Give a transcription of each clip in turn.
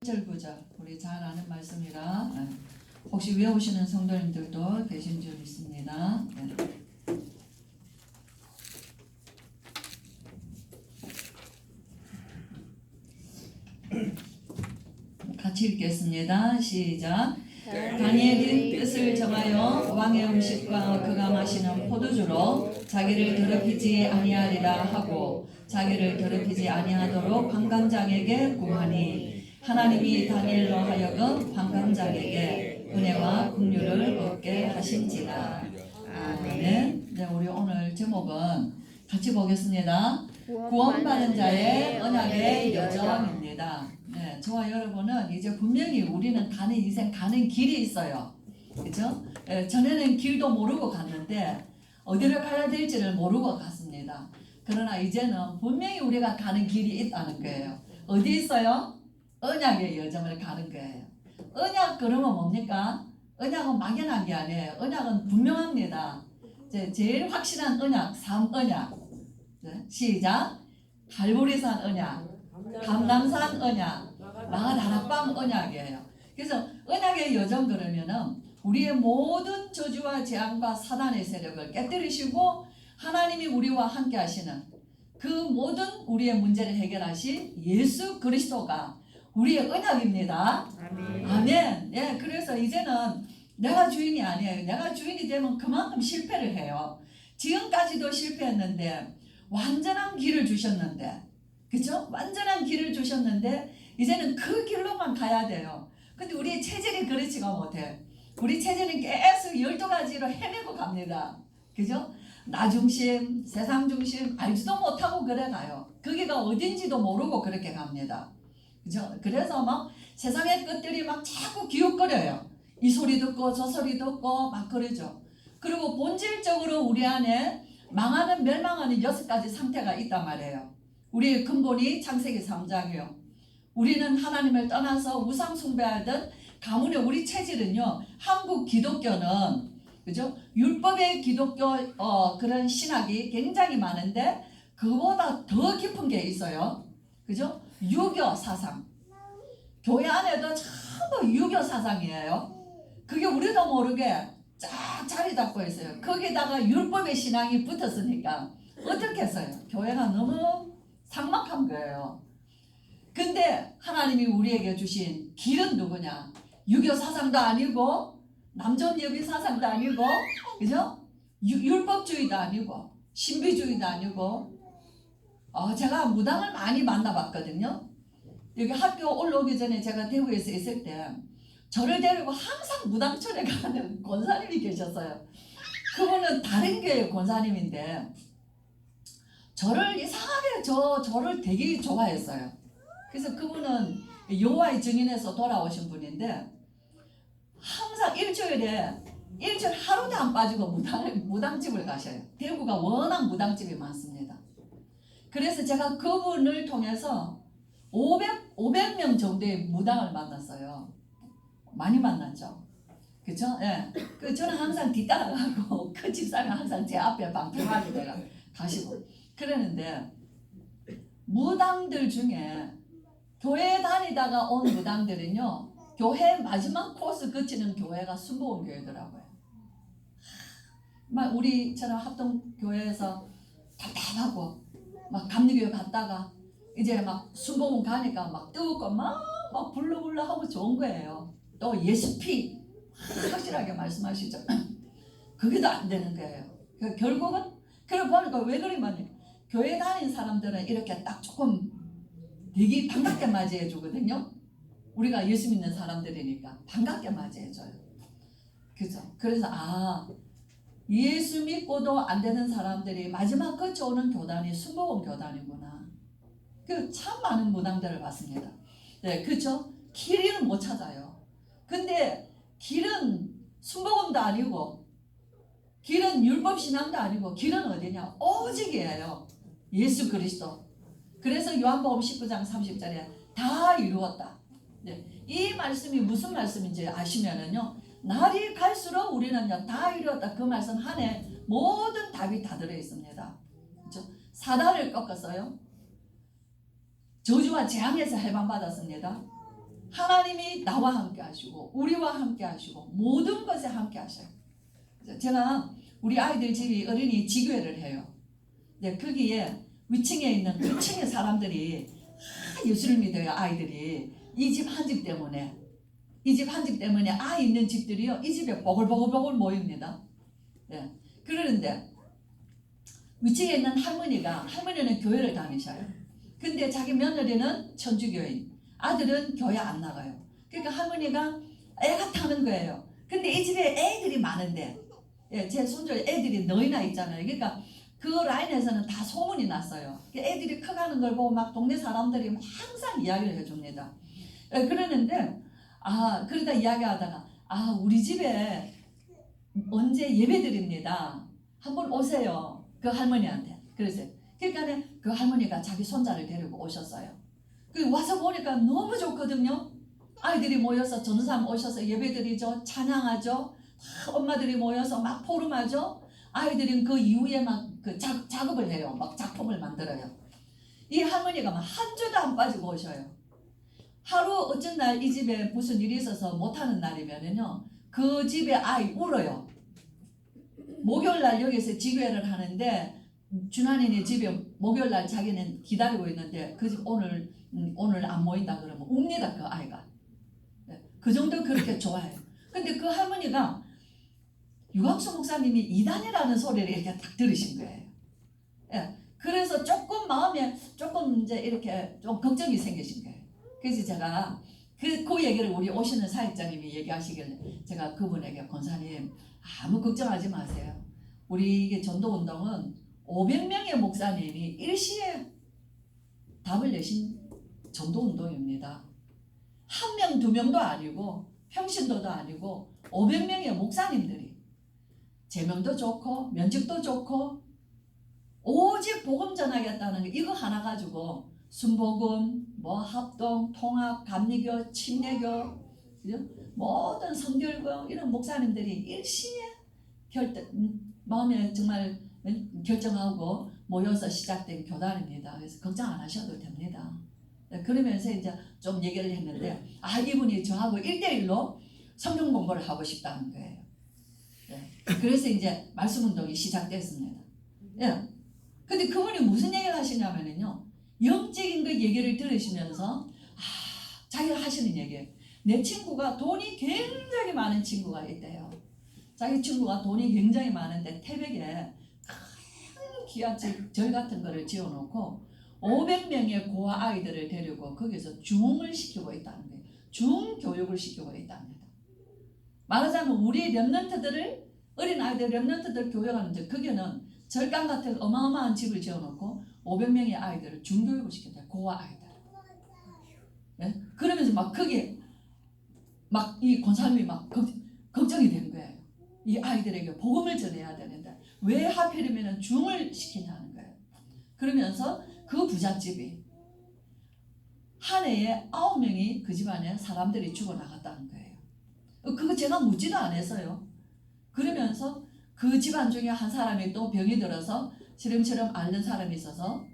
1절 9절 우리 잘 아는 말씀이라 혹시 외우시는 성도님들도 계신 줄 믿습니다. 같이 읽겠습니다. 시작. 다니엘이 뜻을 정하여 왕의 음식과 그가 마시는 포도주로 자기를 더럽히지 아니하리라 하고 자기를 더럽히지 아니하도록 관광장에게 구하니 하나님이 다니엘로 하여금 관광장에게 은혜와 긍휼을 얻게 하신지라. 아멘. 네, 우리 오늘 제목은 같이 보겠습니다. 구원받은 자의 언약의 여정입니다. 네, 저와 여러분은 이제 분명히 우리는 가는 인생 가는 길이 있어요. 그죠? 전에는 길도 모르고 갔는데 어디를 가야 될지를 모르고 갔습니다. 그러나 이제는 분명히 우리가 가는 길이 있다는 거예요. 어디 있어요? 언약의 여정을 가는 거예요. 언약 그러면 뭡니까? 언약은 막연한 게 아니에요. 언약은 분명합니다. 제일 확실한 언약, 3언약. 시작. 갈보리산 언약, 감람산 언약, 마가다락방 언약이에요. 그래서 언약의 여정 그러면은 우리의 모든 저주와 재앙과 사단의 세력을 깨뜨리시고 하나님이 우리와 함께 하시는 그 모든 우리의 문제를 해결하신 예수 그리스도가 우리의 언약입니다. 아멘. 아멘. 예, 그래서 이제는 내가 주인이 아니에요. 내가 주인이 되면 그만큼 실패를 해요. 지금까지도 실패했는데 완전한 길을 주셨는데, 그죠? 완전한 길을 주셨는데 이제는 그 길로만 가야 돼요. 근데 우리 체질이 그렇지가 못해. 우리 체질은 계속 12가지로 헤매고 갑니다. 그죠? 나 중심, 세상 중심 알지도 못하고 그래 가요. 거기가 어딘지도 모르고 그렇게 갑니다. 그죠? 그래서 막 세상의 것들이 막 자꾸 기웃거려요. 이 소리 듣고 저 소리 듣고 막 그러죠. 그리고 본질적으로 우리 안에 망하는 멸망하는 6가지 상태가 있단 말이에요. 우리의 근본이 창세기 3장이요. 우리는 하나님을 떠나서 우상 숭배하던 가문의 우리 체질은요. 한국 기독교는 그죠? 율법의 기독교 그런 신학이 굉장히 많은데 그보다 더 깊은 게 있어요. 그죠? 유교 사상. 교회 안에도 전부 유교 사상이에요. 그게 우리도 모르게 쫙 자리 잡고 있어요. 거기다가 율법의 신앙이 붙었으니까 어떻게 했어요? 교회가 너무 삭막한 거예요. 근데 하나님이 우리에게 주신 길은 누구냐? 유교 사상도 아니고 남존여비 사상도 아니고 그죠? 율법주의도 아니고 신비주의도 아니고 제가 무당을 많이 만나봤거든요. 여기 학교 올라오기 전에 제가 대구에서 있을 때 저를 데리고 항상 무당촌에 가는 권사님이 계셨어요. 그분은 다른 교회 권사님인데 저를 이상하게 저를 되게 좋아했어요. 그래서 그분은 여호와의 증인에서 돌아오신 분인데 항상 일주일 하루도 안 빠지고 무당집을 가셔요. 대구가 워낙 무당집이 많습니다. 그래서 제가 그분을 통해서 500명 정도의 무당을 만났어요. 많이 만났죠. 그쵸? 예. 저는 항상 뒤따라가고 그 집사가 항상 제 앞에 방패하게 내가 가시고 그러는데 무당들 중에 교회 다니다가 온 무당들은요. 교회 마지막 코스 거치는 교회가 순복음 교회더라고요. 막 우리처럼 합동교회에서 답답하고 막 감리교회 갔다가 이제 막 순복음 가니까 막 뜨겁고 막 불러불러 하고 좋은 거예요. 또 예수피 확실하게 말씀하시죠. 그게도 안 되는 거예요. 결국은 그래 보니까 왜 그러냐면 교회 다니는 사람들은 이렇게 딱 조금 되게 반갑게 맞이해 주거든요. 우리가 예수 믿는 사람들이니까 반갑게 맞이해 줘요. 그죠? 그래서 예수 믿고도 안 되는 사람들이 마지막 거쳐오는 교단이 순복음 교단이구나. 참 많은 무당들을 봤습니다. 네, 그렇죠? 길은 못 찾아요. 근데 길은 순복음도 아니고 길은 율법신앙도 아니고 길은 어디냐? 오직이에요. 예수 그리스도. 그래서 요한복음 19장 30절에 다 이루었다. 네, 이 말씀이 무슨 말씀인지 아시면은요. 날이 갈수록 우리는요 다 이루었다. 그 말씀 안에 모든 답이 다 들어있습니다. 그렇죠? 사단을 꺾었어요. 저주와 재앙에서 해방받았습니다. 하나님이 나와 함께 하시고 우리와 함께 하시고 모든 것에 함께 하셔요. 제가 우리 아이들 집이 어린이 지교회를 해요. 네, 거기에 위층에 있는 위층의 사람들이 예수를 믿어요. 아이들이 이 집 한 집 때문에 아이 있는 집들이요 이 집에 보글보글 모입니다. 네, 그러는데 위층에 있는 할머니는 교회를 다니셔요. 근데 자기 며느리는 천주교인, 아들은 교회 안 나가요. 그러니까 할머니가 애가 타는 거예요. 근데 이 집에 애들이 많은데, 예, 제 손주 애들이 너희나 있잖아요. 그러니까 그 라인에서는 다 소문이 났어요. 애들이 커가는 걸 보고 막 동네 사람들이 항상 이야기를 해줍니다. 예, 그러는데 그러다 이야기하다가 우리 집에 언제 예배 드립니다. 한번 오세요. 그 할머니한테. 그러세요. 그러니까 그 할머니가 자기 손자를 데리고 오셨어요. 그 와서 보니까 너무 좋거든요. 아이들이 모여서 전도사님 오셔서 예배드리죠. 찬양하죠. 엄마들이 모여서 막 포럼하죠. 아이들은 그 이후에 막 그 작업을 해요. 막 작품을 만들어요. 이 할머니가 막 한 주도 안 빠지고 오셔요. 하루 어쩐 날 이 집에 무슨 일이 있어서 못하는 날이면은요, 그 집에 아이 울어요. 목요일날 여기서 지교회를 하는데 준환이네 집에 목요일날 자기는 기다리고 있는데 그 집 오늘 안 모인다 그러면 웁니다. 그 아이가. 그 정도 그렇게 좋아해요. 근데 그 할머니가 유광수 목사님이 이단이라는 소리를 이렇게 딱 들으신 거예요. 예. 그래서 조금 마음에 조금 이제 이렇게 좀 걱정이 생기신 거예요. 그래서 제가 그 얘기를 우리 오시는 사역자님이 얘기하시길래 제가 그분에게 권사님 아무 걱정하지 마세요. 우리 이게 전도운동은 500명의 목사님이 일시에 답을 내신 전도운동입니다. 한 명, 두 명도 아니고 평신도도 아니고 500명의 목사님들이 제명도 좋고 면직도 좋고 오직 복음 전하겠다는 게 이거 하나 가지고 순복음, 합동, 통합, 감리교, 침례교, 모든 성결교 이런 목사님들이 일시에 마음에 정말 결정하고 모여서 시작된 교단입니다. 그래서 걱정 안 하셔도 됩니다. 그러면서 이제 좀 얘기를 했는데 이분이 저하고 1대1로 성경 공부를 하고 싶다는 거예요. 그래서 이제 말씀 운동이 시작됐습니다. 근데 그분이 무슨 얘기를 하시냐면요, 영적인 그 얘기를 들으시면서 자기가 하시는 얘기예요. 내 친구가 돈이 굉장히 많은 친구가 있대요. 자기 친구가 돈이 굉장히 많은데 태백에 큰 귀한 절 같은 거를 지어놓고 500명의 고아 아이들을 데리고 거기서 중을 시키고 있다는 거예요. 중교육을 시키고 있답니다. 말하자면 우리 렘넌트들을, 어린 아이들 렘넌트들 교육하는데 거기는 절간 같은 어마어마한 집을 지어놓고 500명의 아이들을 중교육을 시켰다. 고아 아이들. 네? 그러면서 막 거기에 막 이 권사님이 막 걱정이 된 거예요. 이 아이들에게 복음을 전해야 되는데 왜 하필이면 중을 시키냐는 거예요. 그러면서 그 부잣집이 한 해에 9명이 그 집안에 사람들이 죽어나갔다는 거예요. 그거 제가 묻지도 않았어요. 그러면서 그 집안 중에 한 사람이 또 병이 들어서 시름시름 앓는 사람이 있어서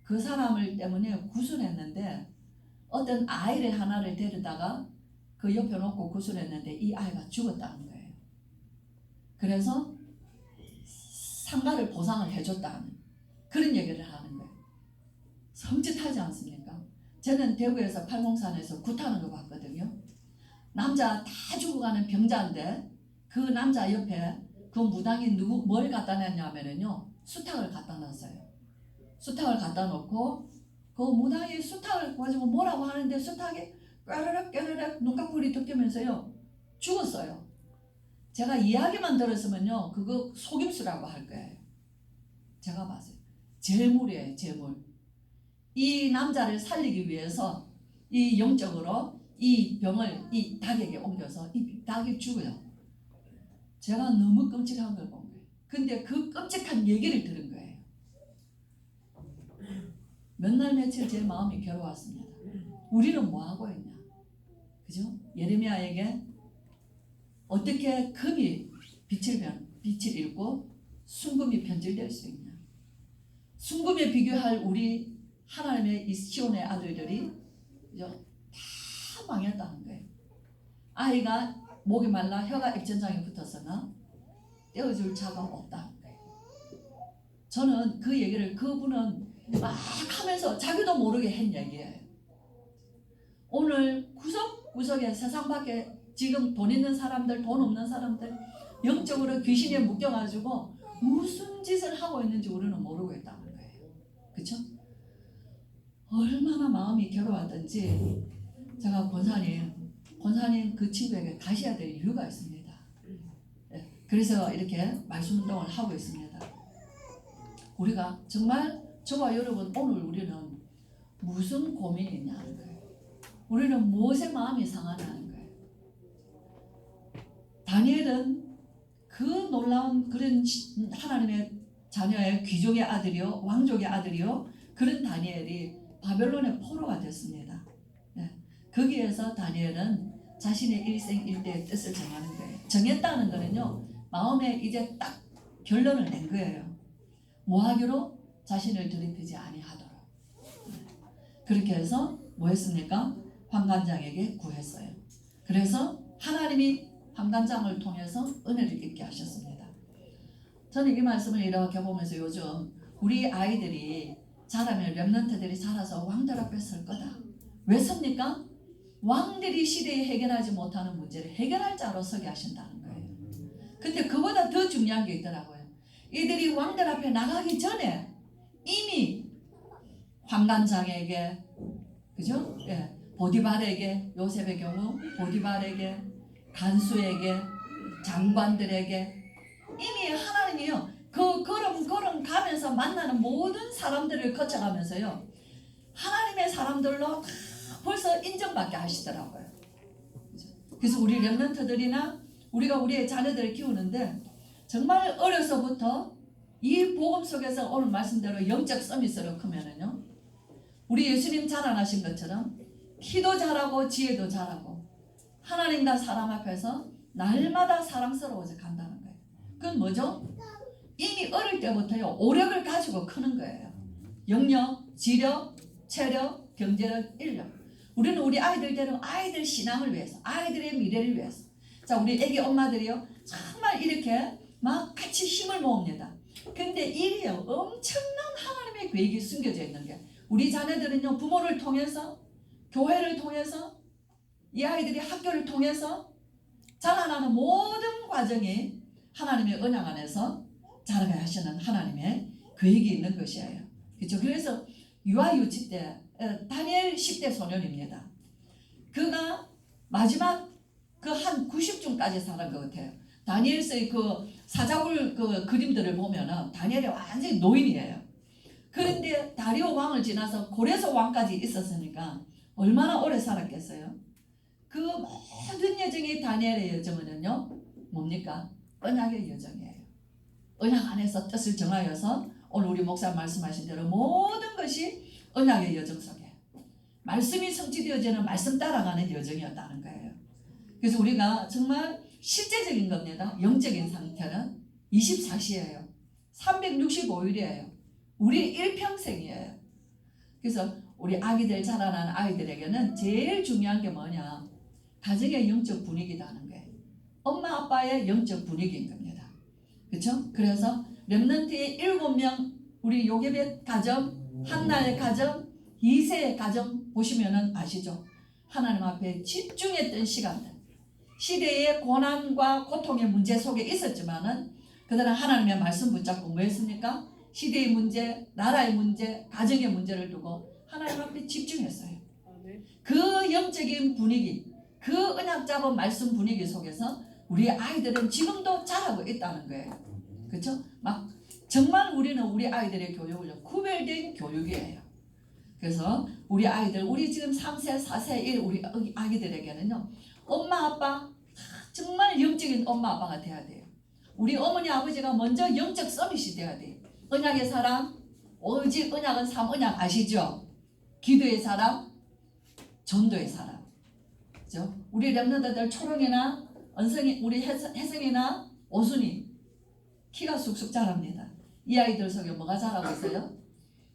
그 사람을 때문에 구술했는데 어떤 아이를 하나를 데려다가 그 옆에 놓고 구술했는데 이 아이가 죽었다는 거예요. 그래서 상가를 보상을 해줬다는 그런 얘기를 하는 거예요. 섬찟하지 않습니까? 저는 대구에서 팔공산에서 굿하는 거 봤거든요. 남자 다 죽어가는 병자인데 그 남자 옆에 그 무당이 뭘 갖다 놨냐면요, 수탉을 갖다 놨어요. 수탉을 갖다 놓고 그 무당이 수탉을 가지고 뭐라고 하는데 수탉이 까르륵 눈꺼풀이 덮이면서요 죽었어요. 제가 이야기만 들었으면요 그거 속임수라고 할 거예요. 제가 봤어요. 재물이에요, 재물. 이 남자를 살리기 위해서 이 영적으로 이 병을 이 닭에게 옮겨서 이 닭이 죽어요. 제가 너무 끔찍한 걸 본 거예요. 근데 그 끔찍한 얘기를 들은 거예요. 몇 날 며칠 제 마음이 괴로웠습니다. 우리는 뭐 하고 있냐? 그죠? 예레미야에게 어떻게 금이 빛을 잃고 순금이 변질될 수 있냐? 순금에 비교할 우리 하나님의 이 시온의 아들들이 다 망했다는 거예요. 아이가 목이 말라 혀가 액천장에 붙어서는 떼어줄 자가 없다는 거예요. 저는 그 얘기를 그분은 막 하면서 자기도 모르게 한 얘기예요. 오늘 구석구석에 세상 밖에 지금 돈 있는 사람들, 돈 없는 사람들 영적으로 귀신에 묶여가지고 무슨 짓을 하고 있는지 우리는 모르고 있다는 거예요. 그렇죠? 얼마나 마음이 괴로웠던지 제가 권사님 그 친구에게 가셔야 될 이유가 있습니다. 그래서 이렇게 말씀 운동을 하고 있습니다. 우리가 정말 저와 여러분 오늘 우리는 무슨 고민이 있냐는 거예요. 우리는 무엇에 마음이 상하냐는 거예요. 다니엘은 그 놀라운 그런 하나님의 자녀의 귀족의 아들이요 왕족의 아들이요 그런 다니엘이 바벨론의 포로가 됐습니다. 거기에서 다니엘은 자신의 일생일대의 뜻을 정하는 거예요. 정했다는 거는요 마음에 이제 딱 결론을 낸 거예요. 뭐하기로? 자신을 더럽히지 아니하도록. 그렇게 해서 뭐 했습니까? 환관장에게 구했어요. 그래서 하나님이 환관장을 통해서 은혜를 입게 하셨습니다. 저는 이 말씀을 이렇게 보면서 요즘 우리 아이들이 자라면 렘넌트들이 자라서 왕들 앞에 설 거다. 왜 섭니까? 왕들이 시대에 해결하지 못하는 문제를 해결할 자로 서게 하신다는 거예요. 근데 그보다 더 중요한 게 있더라고요. 이들이 왕들 앞에 나가기 전에 이미 환관장에게, 그죠? 예, 보디발에게, 요셉의 경우 보디발에게, 간수에게, 장관들에게 이미 하나님이요 그 걸음 가면서 만나는 모든 사람들을 거쳐가면서요 하나님의 사람들로 다 벌써 인정받게 하시더라고요. 그래서 우리 렘넌트들이나 우리가 우리의 자녀들을 키우는데 정말 어려서부터 이 복음 속에서 오늘 말씀대로 영적 서밋으로 크면은요 우리 예수님 자라나신 것처럼 키도 잘하고 지혜도 잘하고 하나님과 사람 앞에서 날마다 사랑스러워져 간다는 거예요. 그건 뭐죠? 이미 어릴 때부터요 오력을 가지고 크는 거예요. 영역, 지력, 체력, 경제력, 인력. 우리는 우리 아이들 되는 아이들 신앙을 위해서, 아이들의 미래를 위해서. 자, 우리 애기 엄마들이요 정말 이렇게 막 같이 힘을 모읍니다. 근데 이게요 엄청난 하나님의 계획이 숨겨져 있는 게 우리 자녀들은요 부모를 통해서, 교회를 통해서, 이 아이들이 학교를 통해서 자라나는 모든 과정이 하나님의 언약 안에서 자라게 하시는 하나님의 계획이 있는 것이에요. 그렇죠? 그래서 유아유치 때 다니엘 10대 소년입니다. 그가 마지막 그 한 90중까지 살은 것 같아요. 다니엘서의 그 사자굴 그 그림들을 보면은 다니엘이 완전히 노인이에요. 그런데 다리오 왕을 지나서 고레스 왕까지 있었으니까 얼마나 오래 살았겠어요? 그 모든 여정이 다니엘의 여정은요 뭡니까? 언약의 여정이에요. 언약 안에서 뜻을 정하여서 오늘 우리 목사 말씀하신 대로 모든 것이 언약의 여정 속에 말씀이 성취되어지는 말씀 따라가는 여정이었다는 거예요. 그래서 우리가 정말 실제적인 겁니다. 영적인 상태는 24시예요. 365일이에요. 우리 일평생이에요. 그래서 우리 아기들 자라난 아이들에게는 제일 중요한 게 뭐냐? 가정의 영적 분위기라는 거예요. 엄마 아빠의 영적 분위기인 겁니다. 그렇죠? 그래서 렘넌트의 7명 우리 요괴벳 가정, 한나의 가정, 이세의 가정 보시면은 아시죠? 하나님 앞에 집중했던 시간들. 시대의 고난과 고통의 문제 속에 있었지만은 그들은 하나님의 말씀 붙잡고 뭐 했습니까? 시대의 문제, 나라의 문제, 가정의 문제를 두고 하나님 앞에 집중했어요. 그 영적인 분위기, 그 언약 잡은 말씀 분위기 속에서 우리 아이들은 지금도 자라고 있다는 거예요. 그렇죠? 막 정말 우리는 우리 아이들의 교육을 구별된 교육이에요. 그래서 우리 아이들, 우리 지금 3세, 4세, 1 우리 아기들에게는요. 엄마, 아빠 정말 영적인 엄마, 아빠가 돼야 돼요. 우리 어머니, 아버지가 먼저 영적 서밋이 돼야 돼요. 언약의 사람, 오직 언약은 3언약 아시죠? 기도의 사람, 전도의 사람. 그죠? 우리 렘넌트들 초롱이나 언성이, 우리 혜성이나 오순이 키가 쑥쑥 자랍니다. 이 아이들 속에 뭐가 자라고 있어요?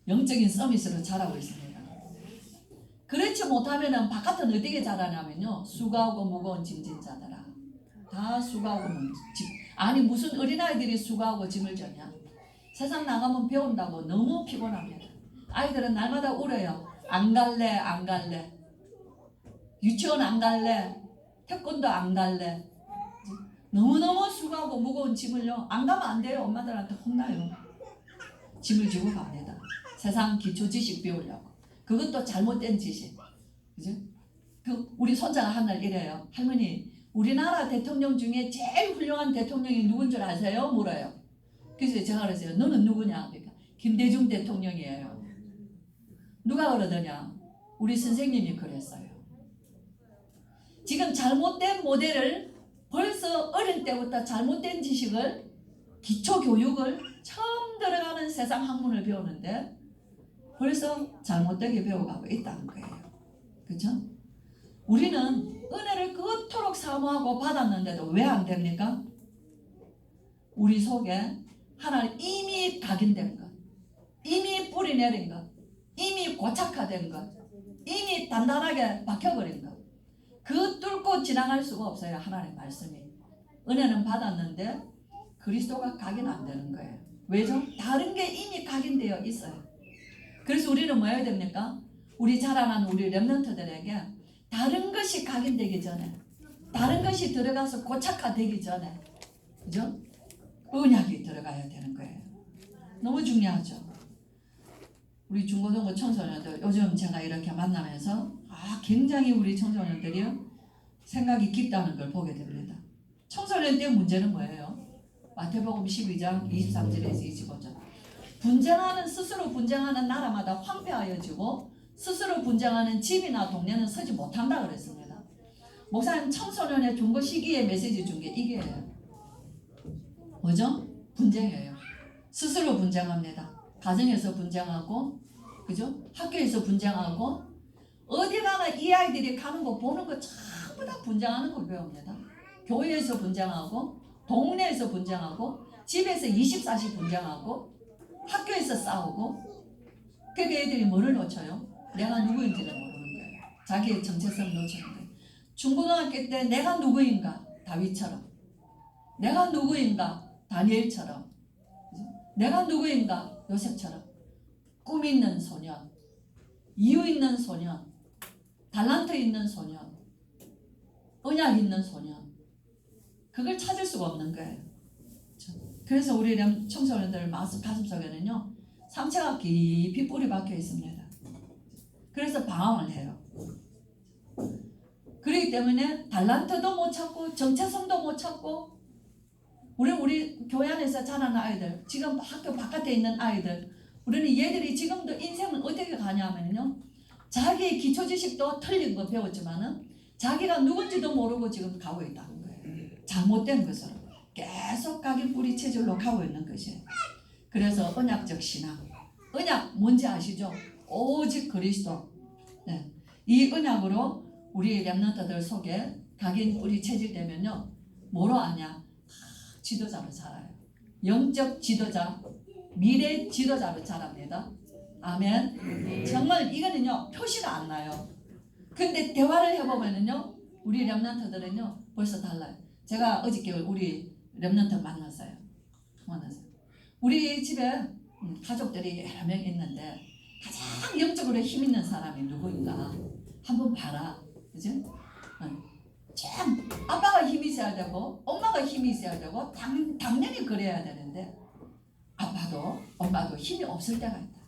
영적인 서밋으로 자라고 있습니다. 그렇지 못하면은 바깥은 어떻게 자라냐면요, 수고하고 무거운 짐진 자들아. 다 수고하고 짐. 아니 무슨 어린아이들이 수고하고 짐을 져냐. 세상 나가면 배운다고 너무 피곤합니다. 아이들은 날마다 울어요. 안 갈래, 안 갈래. 유치원 안 갈래. 태권도 안 갈래. 너무너무 수고하고 무거운 짐을요, 안 가면 안 돼요. 엄마들한테 혼나요. 짐을 지고 갑니다. 세상 기초 지식 배우려고. 그것도 잘못된 지식. 그죠? 우리 손자가 한 날 이래요. 할머니, 우리나라 대통령 중에 제일 훌륭한 대통령이 누군 줄 아세요? 물어요. 그래서 제가 그랬어요. 너는 누구냐? 그러니까 김대중 대통령이에요. 누가 그러더냐? 우리 선생님이 그랬어요. 지금 잘못된 모델을 벌써 어릴 때부터 잘못된 지식을, 기초교육을 처음 들어가는 세상 학문을 배우는데 벌써 잘못되게 배워가고 있다는 거예요. 그렇죠? 우리는 은혜를 그토록 사모하고 받았는데도 왜 안 됩니까? 우리 속에 하나님 이미 각인된 것, 이미 뿌리 내린 것, 이미 고착화된 것, 이미 단단하게 박혀버린 것, 그 뚫고 지나갈 수가 없어요. 하나님 말씀이. 은혜는 받았는데 그리스도가 각인 안 되는 거예요. 왜죠? 다른 게 이미 각인되어 있어요. 그래서 우리는 뭐 해야 됩니까? 우리 자라난 우리 렘넌트들에게 다른 것이 각인되기 전에, 다른 것이 들어가서 고착화되기 전에, 그죠? 언약이 들어가야 되는 거예요. 너무 중요하죠. 우리 중고등부 청소년들 요즘 제가 이렇게 만나면서 굉장히 우리 청소년들이 생각이 깊다는 걸 보게 됩니다. 청소년 때 문제는 뭐예요? 마태복음 12장 23절에서 25절. 스스로 분쟁하는 나라마다 황폐하여지고 스스로 분쟁하는 집이나 동네는 서지 못한다 그랬습니다. 목사님 청소년의 중고 시기의 메시지 준 게 이게예요. 뭐죠? 분쟁이에요. 스스로 분쟁합니다. 가정에서 분쟁하고, 그죠? 학교에서 분쟁하고, 어디 가나 이 아이들이 가는 거 보는 거 전부 다 분쟁하는 걸 배웁니다. 교회에서 분쟁하고, 동네에서 분쟁하고, 집에서 24시 분쟁하고, 학교에서 싸우고. 그게 애들이 뭐를 놓쳐요? 내가 누구인지를 모르는 거예요. 자기의 정체성을 놓치는 거예요. 중고등학교 때 내가 누구인가? 다윗처럼. 내가 누구인가? 다니엘처럼. 내가 누구인가? 요셉처럼. 꿈 있는 소년, 이유 있는 소년, 달란트 있는 소년, 언약 있는 소년. 그걸 찾을 수가 없는 거예요. 그래서 우리 청소년들 가슴속에는요, 상처가 깊이 뿌리 박혀 있습니다. 그래서 방황을 해요. 그렇기 때문에 달란트도 못 찾고 정체성도 못 찾고, 우리 교회 안에서 자라는 아이들, 지금 학교 바깥에 있는 아이들, 우리는 얘들이 지금도 인생을 어떻게 가냐면요, 자기의 기초 지식도 틀린 거 배웠지만은 자기가 누군지도 모르고 지금 가고 있다는 거예요. 잘못된 것으로 계속 각인 뿌리 체질로 가고 있는 것이에요. 그래서 언약적 신앙, 언약 뭔지 아시죠? 오직 그리스도. 네. 이 언약으로 우리 렘넌트들 속에 각인 뿌리 체질되면요, 뭐로 아냐? 지도자로 자라요. 영적 지도자, 미래 지도자로 자랍니다. 아멘. 정말 이거는요, 표시가 안 나요. 근데 대화를 해보면은요, 우리 렘넌트들은요 벌써 달라요. 제가 어저께 우리 렘넌트 만났어요. 우리 집에 가족들이 여러 명 있는데 가장 영적으로 힘 있는 사람이 누구인가 한번 봐라. 그죠? 참 아빠가 힘이 있어야 되고 엄마가 힘이 있어야 되고 당연히 그래야 되는데 아빠도 엄마도 힘이 없을 때가 있다.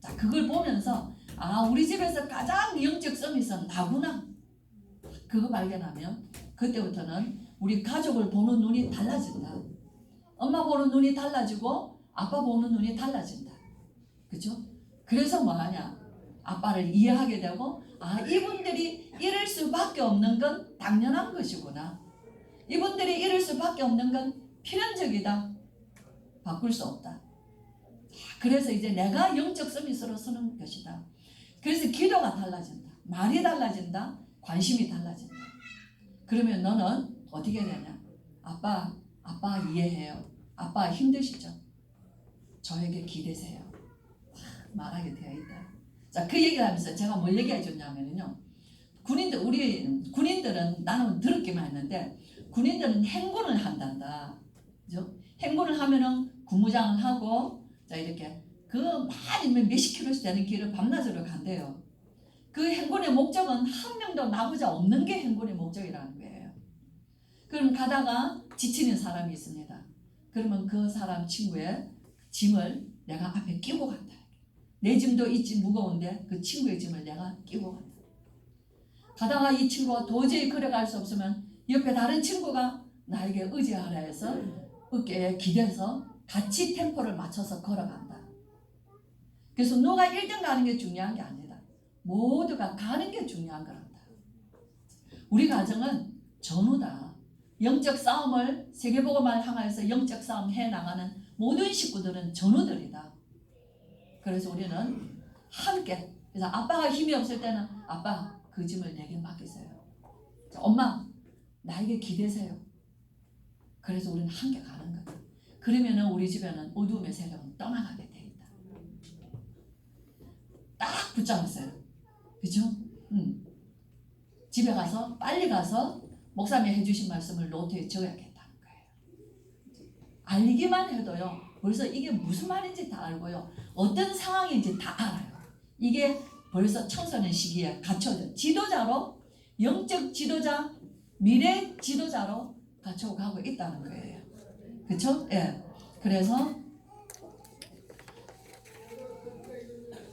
자, 그걸 보면서 우리 집에서 가장 영적성이 있어 나구나. 그거 발견하면 그때부터는 우리 가족을 보는 눈이 달라진다. 엄마 보는 눈이 달라지고 아빠 보는 눈이 달라진다. 그죠? 그래서 뭐하냐? 아빠를 이해하게 되고 이분들이 이럴 수밖에 없는 건 당연한 것이구나. 이분들이 이럴 수밖에 없는 건 필연적이다. 바꿀 수 없다. 그래서 이제 내가 영적 서밋으로 서는 것이다. 그래서 기도가 달라진다. 말이 달라진다. 관심이 달라진다. 그러면 너는 어떻게 되냐? 아빠 이해해요. 아빠 힘드시죠? 저에게 기대세요. 말하게 되어 있다. 자, 그 얘기를 하면서 제가 뭘 얘기해 줬냐면요. 우리 군인들은 나는 들었기만 했는데 군인들은 행군을 한단다. 그죠? 행군을 하면은 군무장을 하고 자 이렇게 그 많이 몇십 킬로씩 되는 길을 밤낮으로 간대요. 그 행군의 목적은 한 명도 나보자 없는 게 행군의 목적이라는 거예요. 그럼 가다가 지치는 사람이 있습니다. 그러면 그 사람 친구의 짐을 내가 앞에 끼고 간다. 내 짐도 있지 무거운데 그 친구의 짐을 내가 끼고 간다. 가다가 이 친구가 도저히 걸어갈 수 없으면 옆에 다른 친구가 나에게 의지하라 해서 어깨에 기대서 같이 템포를 맞춰서 걸어간다. 그래서 누가 1등 가는 게 중요한 게 아니다. 모두가 가는 게 중요한 거란다. 우리 가정은 전우다. 영적 싸움을 세계복음을 향해서 영적 싸움 해나가는 모든 식구들은 전우들이다. 그래서 우리는 함께 그래서 아빠가 힘이 없을 때는 아빠 그 짐을 내게 맡기세요. 엄마 나에게 기대세요. 그래서 우리는 함께 가는 거다. 그러면은 우리 집에는 어둠의 세력은 떠나가게 돼 있다. 딱 붙잡았어요. 그죠? 집에 가서 빨리 가서 목사님이 해주신 말씀을 노트에 적어야겠다는 거예요. 알기만 해도요. 벌써 이게 무슨 말인지 다 알고요. 어떤 상황인지 다 알아요. 이게 벌써 청소년 시기에 갖춰져 지도자로 영적 지도자 미래 지도자로 갖춰가고 있다는 거예요. 그렇죠? 예. 그래서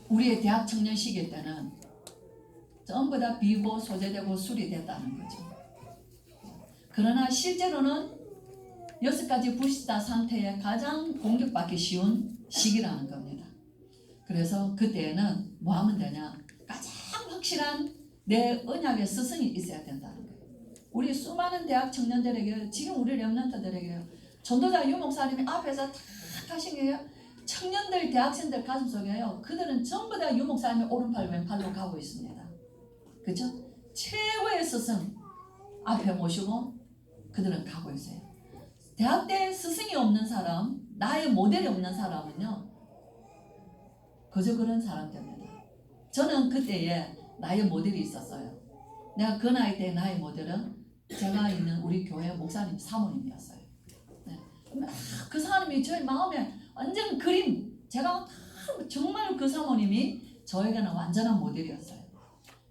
우리의 대학 청년 시기 때는 전부 다 비고 소재되고 술이 됐다는 거죠. 그러나 실제로는 6가지 불시다 상태에 가장 공격받기 쉬운 시기라는 겁니다. 그래서 그때에는 뭐 하면 되냐? 가장 확실한 내 언약의 스승이 있어야 된다는 거예요. 우리 수많은 대학 청년들에게 지금 우리 렘넌트들에게 전도자 유 목사님이 앞에서 다 하신 게요. 청년들 대학생들 가슴속에요. 그들은 전부 다 유 목사님의 오른팔 왼팔로 가고 있습니다. 그렇죠? 최고의 스승 앞에 모시고 그들은 가고 있어요. 대학 때 스승이 없는 사람, 나의 모델이 없는 사람은요. 그저 그런 사람들입니다. 저는 그때에 나의 모델이 있었어요. 내가 그 나이 때 나의 모델은 제가 있는 우리 교회 목사님 사모님이었어요. 네. 그 사람이 저의 마음에 완전 그림, 제가 정말 그 사모님이 저에게는 완전한 모델이었어요.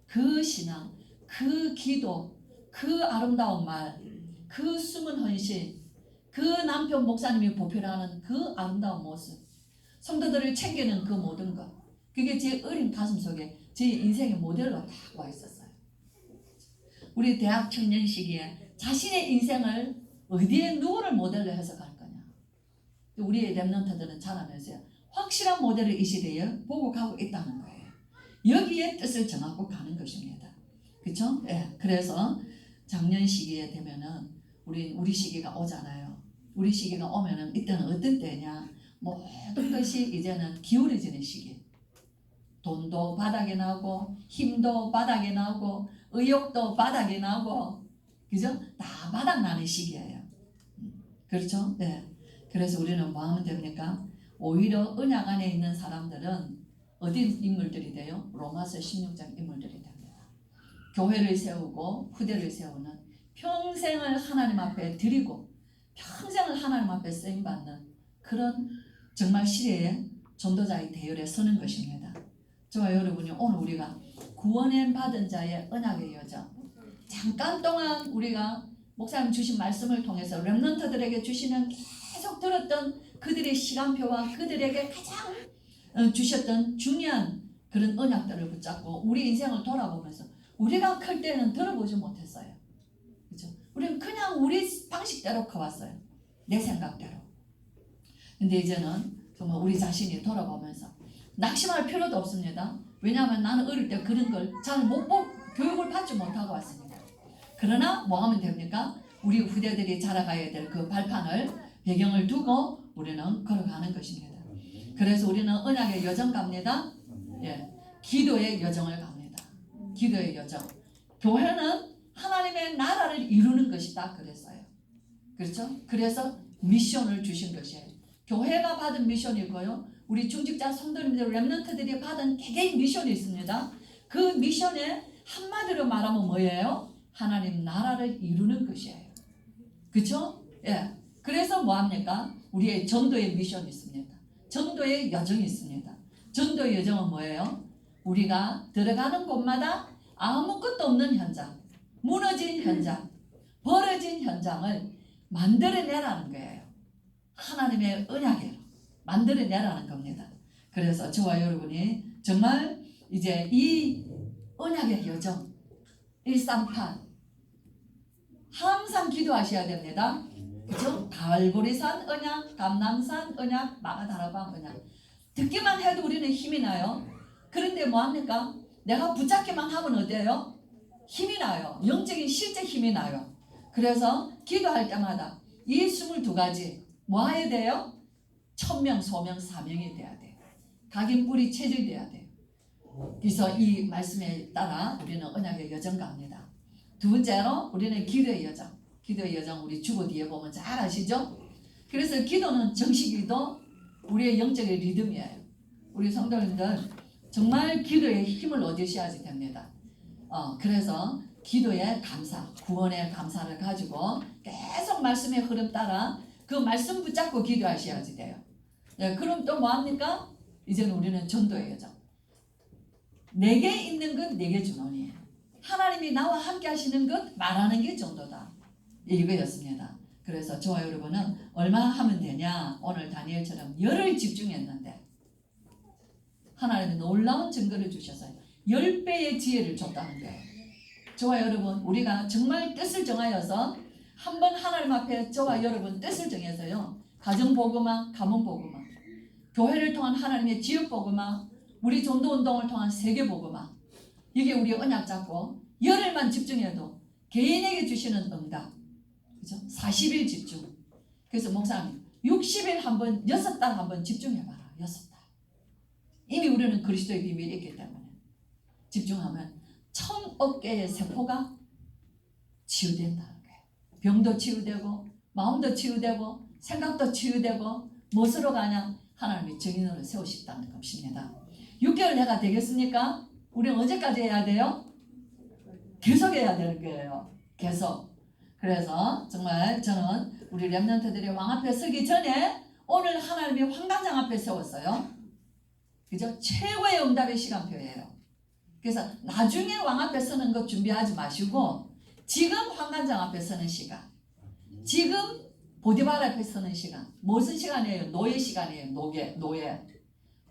그 신앙, 그 기도, 그 아름다운 말, 그 숨은 헌신, 그 남편 목사님이 보필하는 그 아름다운 모습, 성도들을 챙기는 그 모든 것, 그게 제 어린 가슴 속에 제 인생의 모델로 딱 와 있었어요. 우리 대학 청년 시기에 자신의 인생을 어디에 누구를 모델로 해서 갈 거냐. 우리의 렘넌트들은 자라면서요. 확실한 모델을 이 시대에 보고 가고 있다는 거예요. 여기에 뜻을 정하고 가는 것입니다. 그렇죠? 예. 그래서 작년 시기에 되면은 우리 시기가 오잖아요. 우리 시기가 오면은 이때는 어떤 때냐? 모든 것이 이제는 기울어지는 시기. 돈도 바닥에 나고 힘도 바닥에 나고 의욕도 바닥에 나고 그죠? 다 바닥나는 시기예요. 그렇죠? 네. 그래서 우리는 뭐 하면 됩니까? 오히려 언약 안에 있는 사람들은 어디 인물들이 돼요? 로마서 16장 인물들이 됩니다. 교회를 세우고 후대를 세우는 평생을 하나님 앞에 드리고 평생을 하나님 앞에 쓰임받는 그런 정말 시대의 전도자의 대열에 서는 것입니다. 저와 여러분이 오늘 우리가 구원을 받은 자의 언약의 여정 잠깐 동안 우리가 목사님 주신 말씀을 통해서 렘넌트들에게 주시는 계속 들었던 그들의 시간표와 그들에게 가장 주셨던 중요한 그런 언약들을 붙잡고 우리 인생을 돌아보면서 우리가 클 때는 들어보지 못했어요. 그렇죠? 우리는 그냥 우리 방식대로 커왔어요. 내 생각대로. 근데 이제는 정말 우리 자신이 돌아보면서 낙심할 필요도 없습니다. 왜냐하면 나는 어릴 때 그런 걸 잘 못 보고 교육을 받지 못하고 왔습니다. 그러나 뭐 하면 됩니까? 우리 후대들이 자라가야 될 그 발판을 배경을 두고 우리는 걸어가는 것입니다. 그래서 우리는 언약의 여정 갑니다. 예, 기도의 여정을 갑니다. 기도의 여정. 교회는 하나님의 나라를 이루는 것이다 그랬어요. 그렇죠? 그래서 미션을 주신 것이에요. 교회가 받은 미션이고요. 우리 중직자 성도님들 렘넌트들이 받은 개개인 미션이 있습니다. 그 미션에 한마디로 말하면 뭐예요? 하나님 나라를 이루는 것이에요. 그렇죠? 예. 그래서 뭐합니까? 우리의 전도의 미션이 있습니다. 전도의 여정이 있습니다. 전도의 여정은 뭐예요? 우리가 들어가는 곳마다 아무것도 없는 현장, 무너진 현장, 벌어진 현장을 만들어내라는 거예요. 하나님의 언약으로 만들어내라는 겁니다. 그래서 저와 여러분이 정말 이제 이 언약의 여정 138 항상 기도하셔야 됩니다. 그렇죠? 갈보리산 언약, 감남산 언약, 마가다라방 언약. 듣기만 해도 우리는 힘이 나요. 그런데 뭐합니까? 내가 붙잡기만 하면 어때요? 힘이 나요. 영적인 실제 힘이 나요. 그래서 기도할 때마다 이 22가지 뭐 해야 돼요? 천명, 소명, 사명이 돼야 돼요. 각인 뿌리 체질돼야 돼요. 그래서 이 말씀에 따라 우리는 언약의 여정 갑니다. 두 번째로 우리는 기도의 여정. 기도의 여정 우리 주보 뒤에 보면 잘 아시죠? 그래서 기도는 정식기도 우리의 영적의 리듬이에요. 우리 성도님들 정말 기도의 힘을 얻으셔야지 됩니다. 그래서 기도의 감사, 구원의 감사를 가지고 계속 말씀의 흐름 따라 그 말씀 붙잡고 기도하셔야지 돼요. 네, 그럼 또 뭐합니까? 이제는 우리는 전도의 여정. 내게 있는 건 내게 주노니 하나님이 나와 함께 하시는 것 말하는 게 전도다. 이거였습니다. 그래서 저와 여러분은 얼마나 하면 되냐? 오늘 다니엘처럼 열을 집중했는데 하나님이 놀라운 증거를 주셔서 10배의 지혜를 줬다는 거예요. 저와 여러분 우리가 정말 뜻을 정하여서 한번 하나님 앞에 저와 여러분 뜻을 정해서요. 가정복음화, 가문복음화, 교회를 통한 하나님의 지역복음화, 우리 전도운동을 통한 세계복음화, 이게 우리 언약 잡고 열흘만 집중해도 개인에게 주시는 응답, 그죠? 40일 집중. 그래서 목사님 60일 한번 6달 한번 집중해봐라. 6달. 이미 우리는 그리스도의 비밀이 있기 때문에 집중하면 1000억 개의 세포가 치유된다는 거예요. 병도 치유되고 마음도 치유되고 생각도 치유되고 무엇으로 가냐? 하나님이 증인으로 세우시다는 것입니다. 6개월 내가 되겠습니까? 우리는 언제까지 해야 돼요? 계속 해야 되는 거예요. 계속. 그래서 정말 저는 우리 렘넌트들이 왕 앞에 서기 전에 오늘 하나님이 환관장 앞에 세웠어요. 그죠? 최고의 응답의 시간표예요. 그래서 나중에 왕 앞에 서는 것 준비하지 마시고 지금 환관장 앞에 서는 시간, 지금 보디발 앞에 서는 시간, 무슨 시간이에요? 노예 시간이에요. 노예.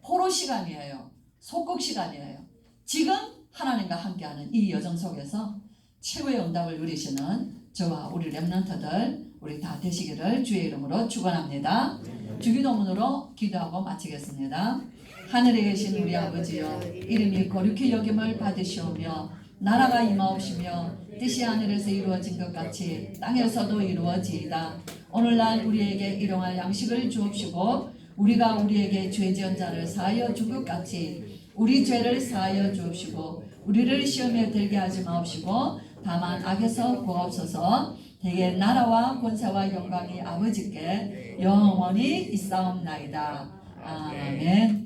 포로 시간이에요. 속국 시간이에요. 지금 하나님과 함께하는 이 여정 속에서 최고의 응답을 누리시는 저와 우리 렘넌트들 우리 다 되시기를 주의 이름으로 축원합니다. 주기도문으로 기도하고 마치겠습니다. 하늘에 계신 우리 아버지여, 이름이 거룩히 여김을 받으시오며 나라가 임하옵시며 뜻이 하늘에서 이루어진 것 같이 땅에서도 이루어지이다. 오늘날 우리에게 일용할 양식을 주옵시고 우리가 우리에게 죄 지은 자를 사하여 준 것 같이 우리 죄를 사하여 주옵시고 우리를 시험에 들게 하지 마옵시고 다만 악에서 구하옵소서. 대개 나라와 권세와 영광이 아버지께 영원히 있사옵나이다. 아멘.